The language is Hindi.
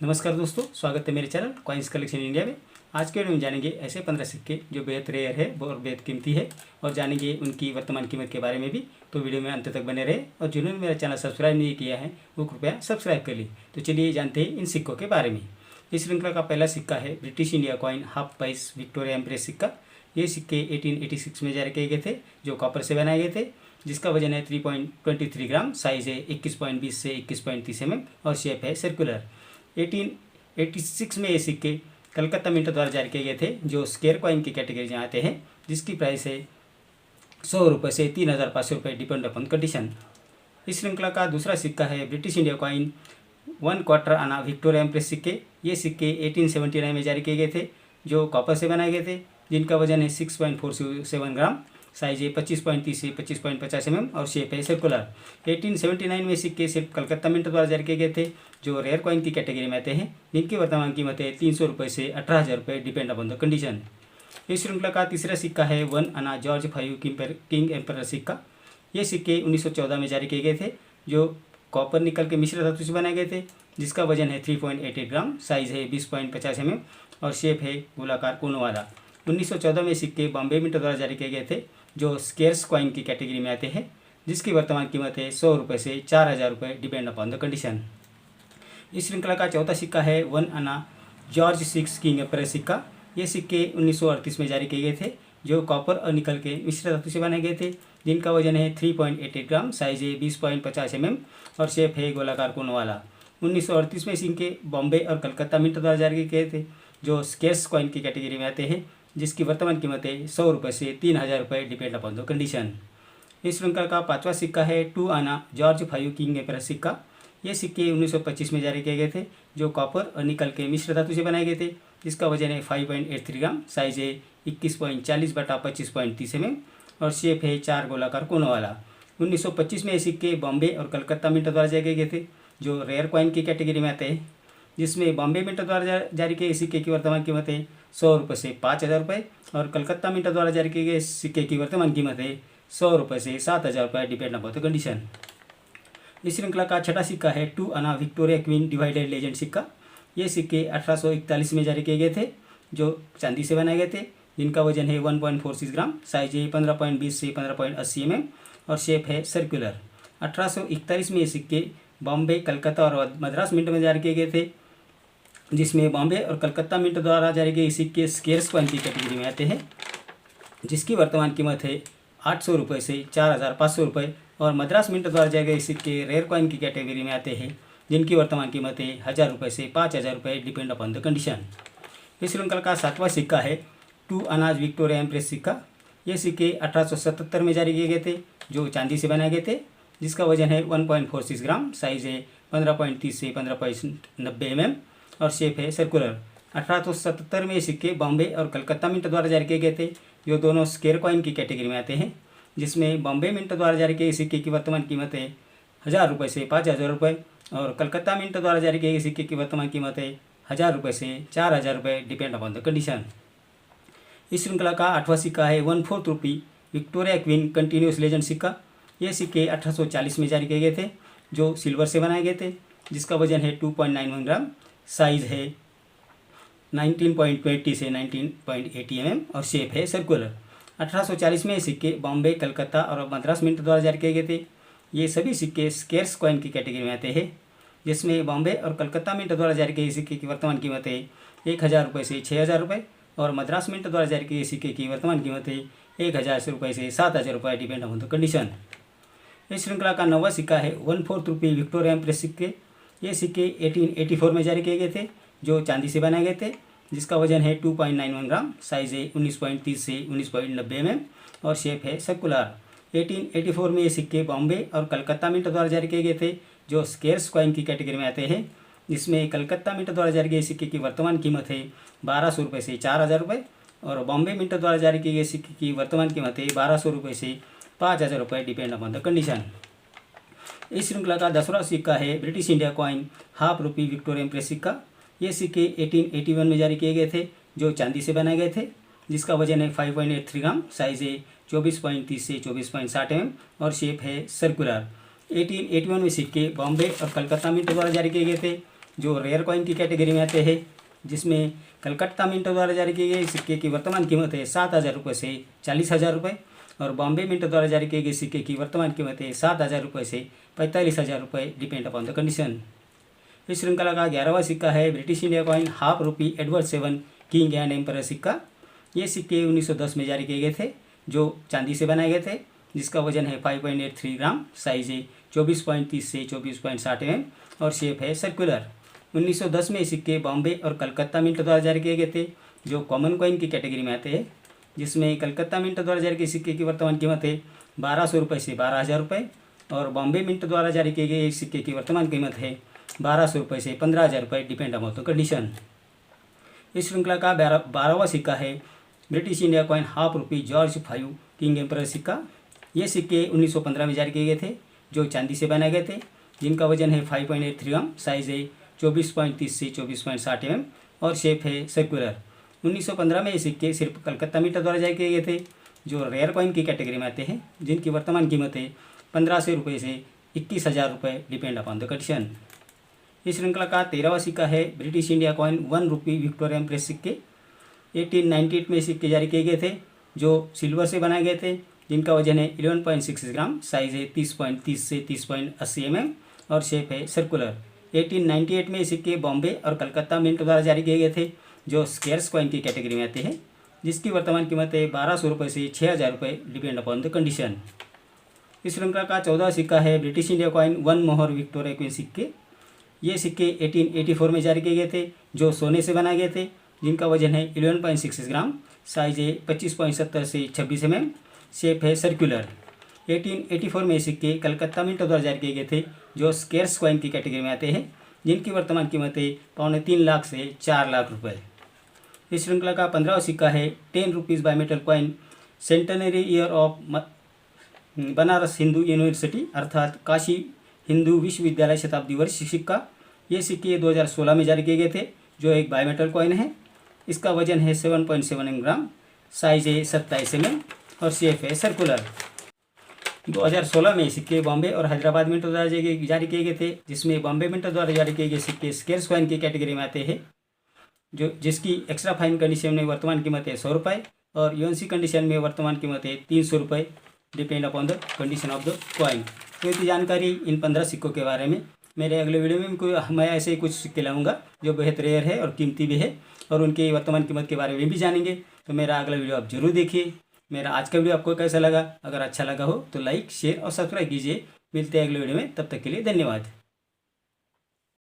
नमस्कार दोस्तों, स्वागत है मेरे चैनल कॉइन्स कलेक्शन इंडिया में। आज के वीडियो में जानेंगे ऐसे 15 सिक्के जो बेहद रेयर है और बेहद कीमती है, और जानेंगे उनकी वर्तमान कीमत के बारे में भी। तो वीडियो में अंत तक बने रहे, और जिन्होंने मेरा चैनल सब्सक्राइब नहीं किया है वो कृपया सब्सक्राइब कर लीजिए। तो चलिए जानते हैं इन सिक्कों के बारे में। इस श्रृंखला का पहला सिक्का है ब्रिटिश इंडिया कॉइन हाफ पैस विक्टोरिया एम्प्रेस सिक्का। ये सिक्के 1886 में जारी किए गए थे, जो कॉपर से बनाए गए थे, जिसका वजन है 3.23 ग्राम, साइज है 21.20 से 21.30 mm और शेप है सर्कुलर। 1886 में ये सिक्के कलकत्ता मिंट द्वारा जारी किए गए थे, जो स्क्वायर कॉइन की कैटेगरी में आते हैं, जिसकी प्राइस है 100 रुपये से 3500 रुपये, डिपेंड अपॉन कंडीशन। इस श्रृंखला का दूसरा सिक्का है ब्रिटिश इंडिया कॉइन 1/4 आना विक्टोरिया एम्प्रेस सिक्के। ये सिक्के 1879 में जारी किए गए थे, जो कॉपर से बनाए गए थे, जिनका वजन है 6.47 ग्राम, साइज है 25.30 से 25.50 mm और शेप है सर्कुलर। 1879 में सिक्के सिर्फ कलकत्ता मिंट द्वारा जारी किए गए थे, जो रेयर कॉइन की कैटेगरी में आते हैं, जिनकी वर्तमान कीमत है 300 रुपये से 18,000 रुपये, डिपेंड अपॉन द कंडीशन। इस श्रृंखला का तीसरा सिक्का है 1 आना जॉर्ज 5 किंग एम्पर सिक्का। ये सिक्के 1914 में जारी किए गए थे, जो कॉपर निकल के मिश्र धातु से बनाए गए थे, जिसका वजन है 3.88 ग्राम, साइज है 20.50 mm और शेप है गोलाकार कोनों वाला। 1914 में सिक्के बॉम्बे मिंट द्वारा जारी किए गए थे, जो स्केर्स कॉइन की कैटेगरी में आते हैं, जिसकी वर्तमान कीमत है 100 रुपये से 4,000 रुपये, डिपेंड अपॉन द कंडीशन। इस श्रृंखला का चौथा सिक्का है 1 आना जॉर्ज 6 किंग एम्पर सिक्का। ये सिक्के 1938 में जारी किए गए थे, जो कॉपर और निकल के मिश्र धातु से बनाए गए थे, जिनका वजन है 3.88 ग्राम, साइज है 20.50 mm और शेप है गोलाकार कोनों वाला। 1938 में सिक्के बॉम्बे और कलकत्ता मिंट द्वारा जारी किए गए थे, जो स्केर्स कॉइन की कैटेगरी में आते हैं, जिसकी वर्तमान कीमत है 100 रुपये से 3,000 रुपये, डिपेंड अपॉन द कंडीशन। इस श्रृंखला का पांचवा सिक्का है 2 आना जॉर्ज 5 किंग एम्पर सिक्का। ये सिक्के 1925 में जारी किए गए थे, जो कॉपर और निकल के मिश्र धातु से बनाए गए थे, जिसका वजन है 5.83 ग्राम, साइज है 21.40/25.30 mm और शेप है 4 गोलाकार कोनों वाला। 1925 में ये सिक्के बॉम्बे और कलकत्ता मिंट द्वारा जारी किए गए थे, जो रेयर कॉइन की कैटेगरी में आते हैं, जिसमें बॉम्बे मिंट द्वारा जारी किए सिक्के की वर्तमान कीमत है 100 रुपये से 5,000 रुपये और कलकत्ता मिंट द्वारा जारी किए गए सिक्के की वर्तमान कीमत है 100 रुपये से 7,000 रुपये, डिपेंड अपॉन द कंडीशन। इस श्रृंखला का छठा सिक्का है 2 आना विक्टोरिया क्वीन डिवाइडेड लेजेंड सिक्का। ये सिक्के 1841 में जारी किए गए थे, जो चांदी से बनाए गए थे, जिनका वजन है 1.46 ग्राम, साइज है 15.20 से 15.80 mm और शेप है सर्कुलर। 1841 में ये सिक्के बॉम्बे, कलकत्ता और मद्रास मिंट में जारी किए गए थे, जिसमें बॉम्बे और कलकत्ता मिंट द्वारा जारी किए सिक्के स्केर्स कॉइन की कैटेगरी में आते हैं, जिसकी वर्तमान कीमत है 800 रुपये से 4,500 रुपये और मद्रास मिंट द्वारा जारी गए सिक्के रेयर कॉइन की कैटेगरी में आते हैं, जिनकी वर्तमान कीमत है 1,000 रुपये से 5,000 रुपये, डिपेंड अपॉन द कंडीशन। इस श्रृंखला का सातवां सिक्का है 2 आना विक्टोरिया एम्प्रेस सिक्का। ये सिक्के 1877 में जारी किए गए थे, जो चांदी से बनाए गए थे, जिसका वजन है 1.46 ग्राम, साइज है 15.30 से 15.90 mm और शेप है सर्कुलर। 1877 में ये सिक्के बॉम्बे और कलकत्ता मिंट द्वारा जारी किए गए थे, जो दोनों स्क्वायर कॉइन की कैटेगरी में आते हैं, जिसमें बॉम्बे मिंट द्वारा जारी किए सिक्के की वर्तमान कीमत है 1,000 रुपये से 5,000 रुपये और कलकत्ता मिंट द्वारा जारी किए सिक्के की वर्तमान कीमत है 1,000 रुपये से 4,000 रुपये, डिपेंड अपॉन द कंडीशन। इस श्रृंखला का आठवां सिक्का है 1/4 रुपी विक्टोरिया क्वीन कंटिन्यूस लेजेंड सिक्का। ये सिक्के 1840 में जारी किए गए थे, जो सिल्वर से बनाए गए थे, जिसका वजन है 2.91 ग्राम, साइज है 19.20 से 19.80 mm और शेप है सर्कुलर। 1840 में ये सिक्के बॉम्बे, कलकत्ता और मद्रास मिंट द्वारा जारी किए गए थे। ये सभी सिक्के स्केर्स कॉइन की कैटेगरी में आते हैं, जिसमें बॉम्बे और कलकत्ता मिंट द्वारा जारी किए सिक्के की वर्तमान कीमत है 1,000 रुपये से 6,000 रुपये और मद्रास मिंट द्वारा जारी किए सिक्के की वर्तमान कीमत है 1,000 रुपये से 7,000 रुपये, डिपेंड अपॉन द कंडीशन। इस श्रृंखला का नौवां सिक्का है 1/4 रुपी विक्टोरिया एम्प्रेस सिक्के। ये सिक्के 1884 में जारी किए गए थे, जो चांदी से बनाए गए थे, जिसका वजन है 2.91 ग्राम, साइज है 19.30 से 19.90 mm और शेप है सर्कुलर। 1884 में ये सिक्के बॉम्बे और कलकत्ता मिंट द्वारा जारी किए गए थे, जो स्केर्स कॉइन की कैटेगरी में आते हैं, जिसमें कलकत्ता मिंट द्वारा जारी किए सिक्के की वर्तमान कीमत है 1,200 रुपये से 4,000 रुपये और बॉम्बे मिंट द्वारा जारी किए गए सिक्के की वर्तमान कीमत है 1,200 रुपये से 5,000 रुपये, डिपेंड अपॉन द कंडीशन। इस श्रृंखला का 10वां सिक्का है ब्रिटिश इंडिया कॉइन हाफ रुपी विक्टोरिया एम्प्रेस सिक्का। ये सिक्के 1881 में जारी किए गए थे, जो चांदी से बनाए गए थे, जिसका वजन है 5.83 ग्राम, साइज है 24.30 से 24.60 mm और शेप है सर्कुलर। 1881 में सिक्के बॉम्बे और कलकत्ता मिंट द्वारा जारी किए गए थे, जो रेयर कॉइन की कैटेगरी में आते हैं, जिसमें कलकत्ता मिंट द्वारा जारी किए गए सिक्के की वर्तमान कीमत है 7,000 रुपये से 40,000 रुपये, और बॉम्बे मिंट द्वारा जारी किए गए सिक्के की वर्तमान कीमत है 7,000 रुपये से 45,000 रुपये, डिपेंड अपॉन द कंडीशन। इस श्रृंखला का 11वां सिक्का है British India coin half rupee Edward 7 king and emperor सिक्का। ये सिक्के 1910 में जारी किए गए थे, जो चांदी से बनाए गए थे, जिसका वजन है 5.83 ग्राम, साइज है 24.30 से 24.60 mm और शेप है सर्कुलर। 1910 में ये सिक्के बॉम्बे और कलकत्ता मिंट द्वारा जारी किए गए थे, जो कॉमन कॉइन की कैटेगरी में आते हैं, जिसमें कलकत्ता मिंट द्वारा जारी किए सिक्के की वर्तमान कीमत है 1,200 रुपये से 12,000 रुपये, और बॉम्बे मिंट द्वारा जारी किए गए सिक्के की वर्तमान कीमत है 1,200 रुपये से 15,000 रुपये, डिपेंड अपॉन द कंडीशन। इस श्रृंखला का 12वां सिक्का है ब्रिटिश इंडिया कॉइन हाफ रुपी जॉर्ज 5 किंग एम्परर सिक्का। ये सिक्के 1915 में जारी किए गए थे, जो चांदी से बनाए गए थे, जिनका वजन है 5.83 ग्राम, साइज है 24.30 से 24.60 mm और शेप है सर्कुलर। 1915 में ये सिक्के सिर्फ कलकत्ता मिंट द्वारा जारी किए गए थे, जो रेयर कॉइन की कैटेगरी में आते हैं, जिनकी वर्तमान कीमत है 1,500 रुपये से 21,000 रुपये, डिपेंड अपॉन द कंडीशन। इस श्रृंखला का 13वां सिक्का है ब्रिटिश इंडिया कॉइन 1 रुपी विक्टोरिया एम्प्रेस सिक्के। 1898 में सिक्के जारी किए गए थे, जो सिल्वर से बनाए गए थे, जिनका वजन है 11.6 ग्राम, साइज है 30.30 से 30.80 mm और शेप है सर्कुलर। 1898 में सिक्के बॉम्बे और कलकत्ता मिंट द्वारा जारी किए गए थे, जो स्केर्स कॉइन की कैटेगरी में आते हैं, जिसकी वर्तमान कीमत है 1,200 रुपये से 6,000 रुपये, डिपेंड अपॉन द कंडीशन। इस श्रृंखला का 14वां सिक्का है ब्रिटिश इंडिया कॉइन 1 मोहर विक्टोरिया क्वीन सिक्के। ये सिक्के 1884 में जारी किए गए थे, जो सोने से बनाए गए थे, जिनका वजन है 11.6 ग्राम, साइज है 25.70 से 26 mm, शेप है सर्कुलर। 1884 में सिक्के कलकत्ता मिंट द्वारा जारी किए गए थे, जो स्केर्स कॉइन की कैटेगरी में आते हैं, जिनकी वर्तमान कीमत है 3.25 लाख से 4 लाख रुपये। इस श्रृंखला का 15वां सिक्का है 10 rupees biometal coin centenary year of Banaras Hindu university, अर्थात काशी हिंदू विश्वविद्यालय शताब्दी वर्ष सिक्का। ये सिक्के 2016 में जारी किए गए थे, जो एक बायोमेटल कॉइन है। इसका वजन है 7.7 ग्राम, साइज है 27 mm और शेप है सर्कुलर। 2016 में सिक्के बॉम्बे और हैदराबाद मिंट द्वारा जारी किए गए थे, जिसमें बॉम्बे मिंट द्वारा जारी किए गए सिक्के स्केर्स कॉइन की कैटेगरी में आते हैं, जिसकी एक्स्ट्रा फाइन कंडीशन में वर्तमान कीमत है 100 रुपये और यूएनसी कंडीशन में वर्तमान कीमत है 300 रुपये, depend upon the condition of the coin. तो इतनी जानकारी इन 15 सिक्कों के बारे में। मेरे अगले वीडियो में मैं ऐसे कुछ सिक्के लाऊंगा जो बेहद रेयर है और कीमती भी है, और उनकी वर्तमान कीमत के बारे में भी जानेंगे। तो मेरा अगला वीडियो आप जरूर देखिए। मेरा आज का वीडियो आपको कैसा लगा? अगर अच्छा लगा हो तो लाइक, शेयर और सब्सक्राइब कीजिए। मिलते हैं अगले वीडियो में, तब तक के लिए धन्यवाद।